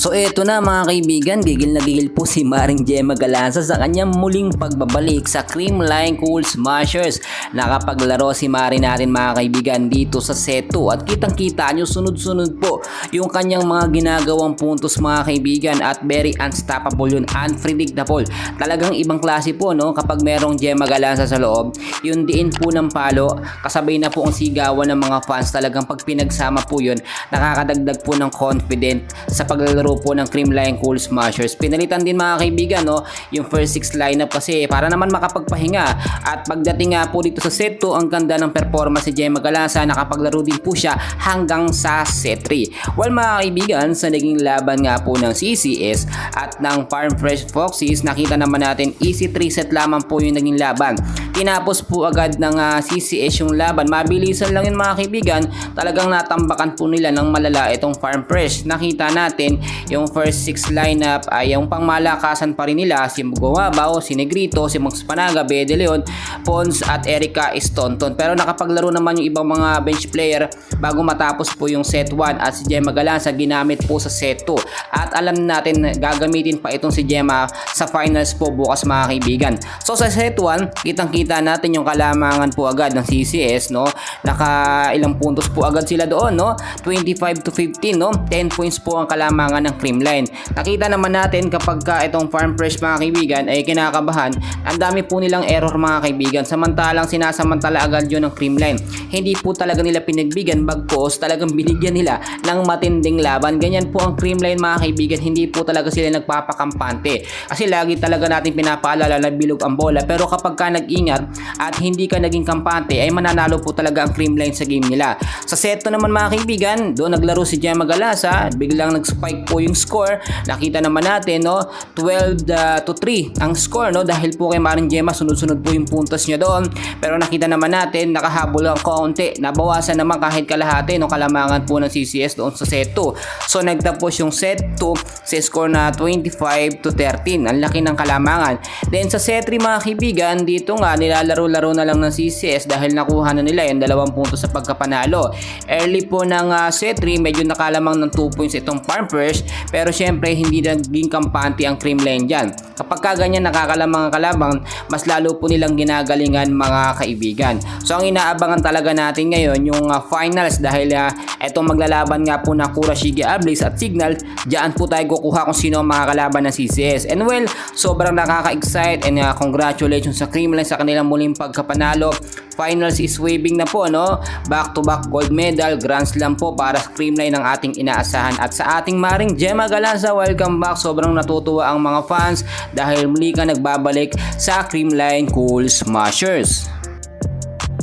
So eto na mga kaibigan, gigil na gigil po si Maring Gemma Galanza sa kanyang muling pagbabalik sa Creamline Cool Smashers. Nakapaglaro si Mari natin mga kaibigan dito sa set 2 at kitang kita nyo sunod-sunod po yung kanyang mga ginagawang puntos mga kaibigan at very unstoppable yun, unpredictable. Talagang ibang klase po no kapag merong Gemma Galanza sa loob, yung diin po ng palo kasabay na po ang sigawan ng mga fans. Talagang pag pinagsama po yun, nakakadagdag po ng confident sa paglalaro po ng Creamline Cool Smashers. Pinalitan din mga kaibigan no, yung first 6 lineup kasi para naman makapagpahinga. At pagdating nga po dito sa set 2, ang ganda ng performance si Gemma Galanza, nakapaglaro din po siya hanggang sa set 3. Well mga kaibigan, sa naging laban nga po ng CCS at ng Farm Fresh Foxes, nakita naman natin easy 3 set lamang po yung naging laban. Tinapos po agad ng CCS yung laban. Mabilisan lang yun mga kaibigan. Talagang natambakan po nila ng malala itong Farm Fresh. Nakita natin yung first 6 lineup ay yung pangmalakasan pa rin nila, si Gumabaw, si Negrito, si Max Panaga, Bede Leon, Pons at Erica Stonton. Pero nakapaglaro naman yung ibang mga bench player bago matapos po yung set 1 at si Gemma Galanza ginamit po sa set 2. At alam natin gagamitin pa itong si Gemma sa finals po bukas mga kaibigan. So sa set 1, kitang-kita natin yung kalamangan po agad ng CCS no. Naka ilang puntos po agad sila doon no. 25 to 15 no. 10 points po ang kalamangan ng Creamline. Nakita naman natin kapag itong Farm Fresh mga kaibigan ay kinakabahan, ang dami po nilang error mga kaibigan. Samantalang sinasamantala agad yun ng Creamline. Hindi po talaga nila pinagbigyan, bagkos talagang binigyan nila ng matinding laban. Ganyan po ang Creamline mga kaibigan. Hindi po talaga sila nagpapakampante. Kasi lagi talaga natin pinapaalala na bilog ang bola. Pero kapag ka nag-ingat at hindi ka naging kampante ay mananalo po talaga ang Creamline sa game nila. Sa set 2 naman mga kaibigan, doon naglaro si Gemma Galanza, biglang nag-spike po yung score. Nakita naman natin no, 12 to 3 ang score no, dahil po kay Maring Gemma sunod-sunod po yung puntos niya doon. Pero nakita naman natin nakahabol ang kaunti, nabawasan naman kahit kalahati no kalamangan po ng CCS doon sa set 2. So nagtapos yung set 2 sa score na 25 to 13. Ang laki ng kalamangan. Then sa set 3 mga kaibigan, dito nga nilalaro-laro na lang ng CCS dahil nakuha na nila yung 2 puntos sa pagkapanalo. Early po ng set 3 medyo nakalamang ng 2 points itong Farm Fresh, pero syempre hindi naging kampante ang Creamline dyan. Kapag ganyan nakakalamang ang kalabang, mas lalo po nilang ginagalingan mga kaibigan. So ang inaabangan talaga natin ngayon yung finals dahil etong maglalaban nga po na Kurashige Ablis at Signal. Diyan po tayo kukuha kung sino ang mga kalaban ng CCS. And well, sobrang nakaka-excite and congratulations sa Creamline sa kanilang muling pagkapanalo. Finals is waving na po no. Back-to-back gold medal, Grand Slam po para sa Creamline ng ating inaasahan. At sa ating Maring Gemma Galanza, welcome back. Sobrang natutuwa ang mga fans dahil muli ka nagbabalik sa Creamline Cool Smashers.